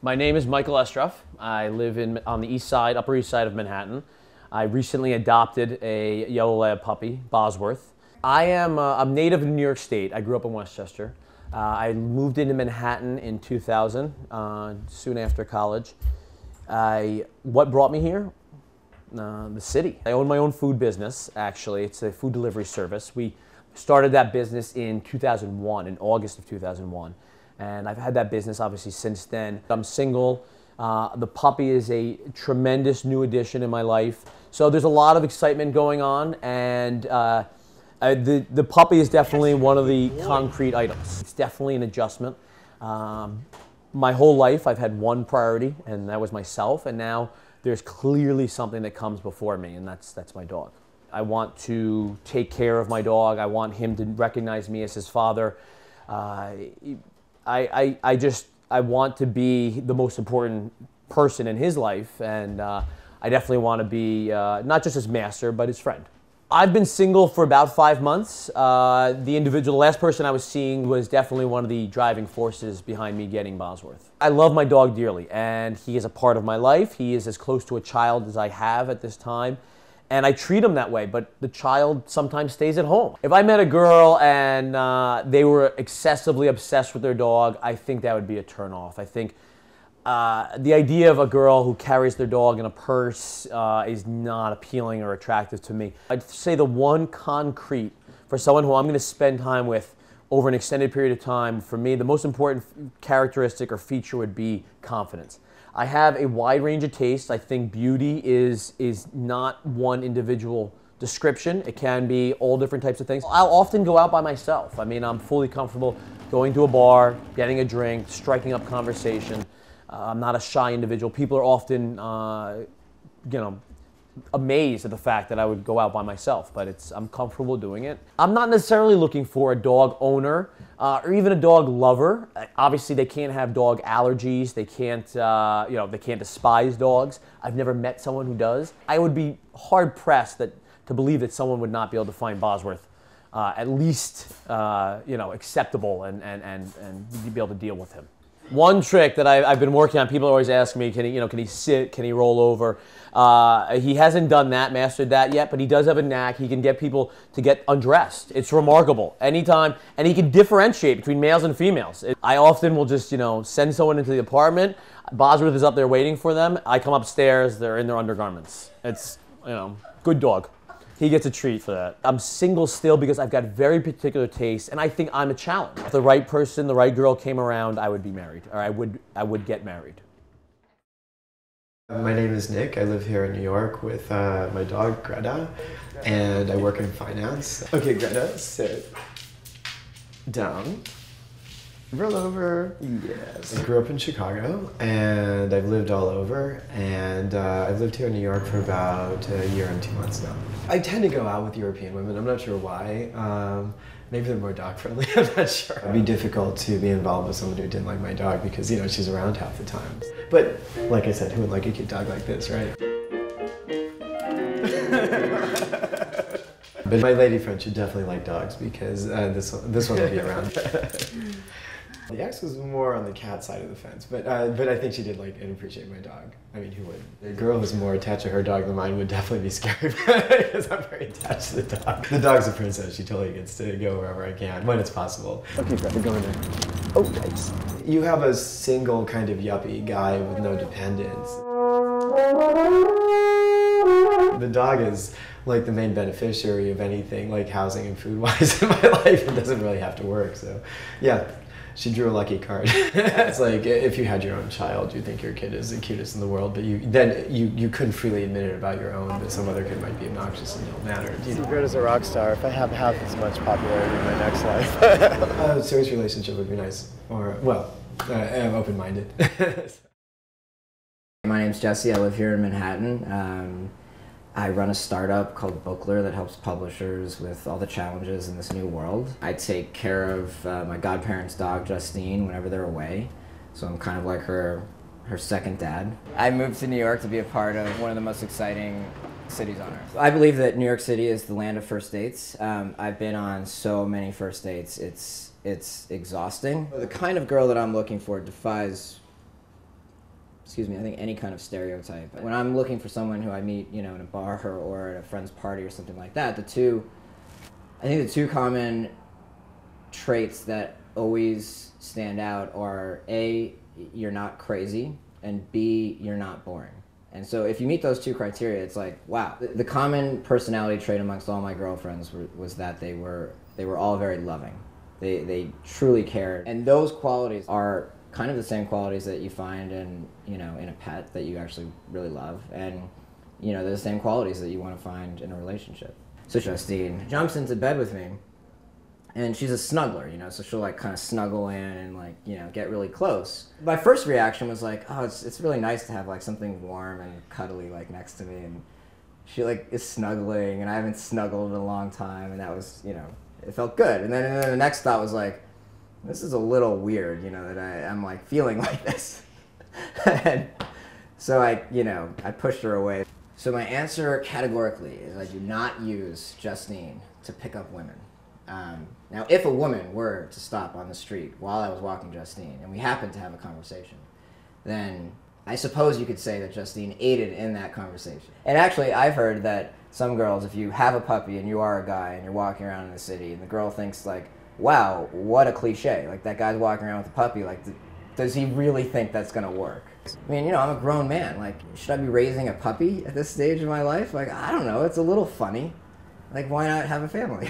My name is Michael Estroff. I live on the east side, Upper East Side of Manhattan. I recently adopted a yellow lab puppy, Bosworth. I'm native of New York State. I grew up in Westchester. I moved into Manhattan in 2000, soon after college. What brought me here? The city. I own my own food business, actually. It's a food delivery service. We started that business in 2001, in August of 2001. And I've had that business obviously since then. I'm single. The puppy is a tremendous new addition in my life. So there's a lot of excitement going on, and the puppy is definitely one of the concrete items. It's definitely an adjustment. My whole life I've had one priority, and that was myself, and now there's clearly something that comes before me, and that's my dog. I want to take care of my dog. I want him to recognize me as his father. I want to be the most important person in his life, and I definitely want to be not just his master, but his friend. I've been single for about 5 months. The last person I was seeing was definitely one of the driving forces behind me getting Bosworth. I love my dog dearly, and he is a part of my life. He is as close to a child as I have at this time. And I treat him that way, but the child sometimes stays at home. If I met a girl and they were excessively obsessed with their dog, I think that would be a turnoff. I think the idea of a girl who carries their dog in a purse is not appealing or attractive to me. I'd say the one concrete for someone who I'm going to spend time with over an extended period of time, for me, the most important characteristic or feature would be confidence. I have a wide range of tastes. I think beauty is not one individual description. It can be all different types of things. I'll often go out by myself. I mean, I'm fully comfortable going to a bar, getting a drink, striking up conversation. I'm not a shy individual. People are often, amazed at the fact that I would go out by myself, but I'm comfortable doing it. I'm not necessarily looking for a dog owner or even a dog lover. Obviously, they can't have dog allergies. They can't, they can't despise dogs. I've never met someone who does. I would be hard pressed to believe that someone would not be able to find Bosworth at least, acceptable and be able to deal with him. One trick that I've been working on, people always ask me, can he sit, can he roll over? He hasn't done that, mastered that yet, but he does have a knack. He can get people to get undressed. It's remarkable. Anytime, and he can differentiate between males and females. I often will just, send someone into the apartment. Bosworth is up there waiting for them. I come upstairs, they're in their undergarments. It's, good dog. He gets a treat for that. I'm single still because I've got very particular tastes, and I think I'm a challenge. If the right person, the right girl came around, I would be married, or I would get married. My name is Nick. I live here in New York with my dog, Greta, and I work in finance. Okay, Greta, sit down. Roll over. Yes. I grew up in Chicago, and I've lived all over, and I've lived here in New York for about a year and 2 months now. I tend to go out with European women. I'm not sure why. Maybe they're more dog friendly. I'm not sure. It'd be difficult to be involved with someone who didn't like my dog because, she's around half the time. But like I said, who would like a cute dog like this, right? But my lady friend should definitely like dogs because this one will be around. The ex was more on the cat side of the fence, but I think she did like and appreciate my dog. I mean, who wouldn't? A girl who's more attached to her dog than mine would definitely be scary because I'm very attached to the dog. The dog's a princess. She totally gets to go wherever I can when it's possible. Okay, Fred, go in there. Oh, nice. You have a single kind of yuppie guy with no dependents. The dog is like the main beneficiary of anything like housing and food-wise in my life. It doesn't really have to work, so yeah. She drew a lucky card. It's like if you had your own child, you think your kid is the cutest in the world, but you couldn't freely admit it about your own, but some other kid might be obnoxious and don't matter. Greta's a rock star. If I have half as much popularity in my next life. A serious relationship would be nice, or, well, I'm open-minded. My name's Jesse. I live here in Manhattan. I run a startup called Bookler that helps publishers with all the challenges in this new world. I take care of my godparents' dog, Justine, whenever they're away. So I'm kind of like her second dad. I moved to New York to be a part of one of the most exciting cities on earth. I believe that New York City is the land of first dates. I've been on so many first dates. It's exhausting. The kind of girl that I'm looking for defies excuse me, I think any kind of stereotype. When I'm looking for someone who I meet, you know, in a bar or at a friend's party or something like that, I think the two common traits that always stand out are A, you're not crazy, and B, you're not boring. And so if you meet those two criteria, it's like, wow. The common personality trait amongst all my girlfriends was that they were all very loving. They truly cared. And those qualities are kind of the same qualities that you find in, you know, in a pet that you actually really love. And, you know, they're the same qualities that you want to find in a relationship. So Justine jumps into bed with me, and she's a snuggler, you know, so she'll like kind of snuggle in and like, you know, get really close. My first reaction was like, oh, it's really nice to have like something warm and cuddly like next to me, and she like is snuggling, and I haven't snuggled in a long time, and that was, you know, it felt good. And then the next thought was like, this is a little weird, you know, that I'm like feeling like this. And so I pushed her away. So my answer categorically is I do not use Justine to pick up women. Now, if a woman were to stop on the street while I was walking Justine and we happened to have a conversation, then I suppose you could say that Justine aided in that conversation. And actually, I've heard that some girls, if you have a puppy and you are a guy and you're walking around in the city and the girl thinks like, wow, what a cliche. Like, that guy's walking around with a puppy, like, does he really think that's gonna work? I mean, you know, I'm a grown man. Like, should I be raising a puppy at this stage of my life? Like, I don't know, it's a little funny. Like, why not have a family?